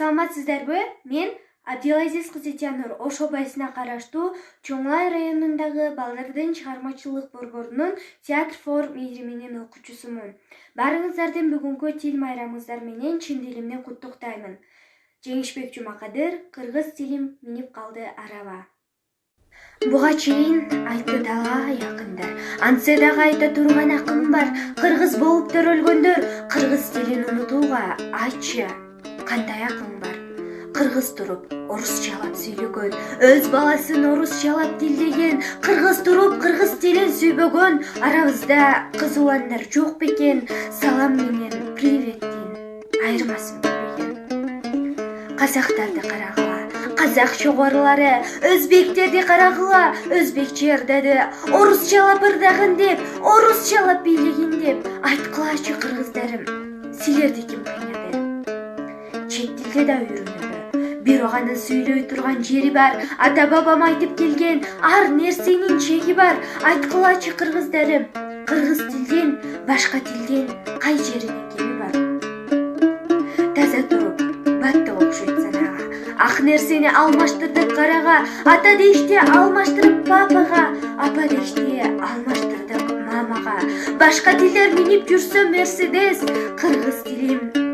Саламатсыздарбы? Мен Абдилазиз кызы Жанур Ош областына караштуу Чоңлай районундагы балдардын чыгармачылык борборунун театр форум ийрименин окуучусумун. Баарыңыздардын бүгүнкү тил майрамыңыздар менен чын диlimden куттуктаймын. Жеңишбек Жумакадыр, кыргыз тилим минип калды араба. Буга чейин айтты дала якындар, антсе дагы айта турган акым бар. Кыргыз болуп төрөлгөндөр кыргыз тилин унутууга айтчы кандай акың бар. Кыргыз туруп орусчалап сүйлөгөн, өз баласын орусчалап тилдеген, кыргыз туруп кыргыз тилин сүйбөгөн арабызда кыз уландар жок бекен. Салам менен приветтин айырмасын билбеген. Казактарды карагыла, казак чогорулары, өзбектерди карагыла, өзбекче ырдады, орусчалап ырдагын деп, орусчалап бийлегин деп айткылачы кыргыздарым, силерди ким кыйнады? Чет тилде да үйрөнөлү, бирок аны сүйлөй турган жери бар, ата бабам айтып келген ар нерсенин чеги бар. Айткылачы кыргыздарым, кыргыз тилден башка тилден кай жеринин кеми бар? Таза туруп батты окшойт санага, ак нерсени алмаштырдык карага, ата дешти алмаштырып папага, апа дешти алмаштырдык мамага. Башка тилдер минип жүрсө Мерседес, кыргыз тилим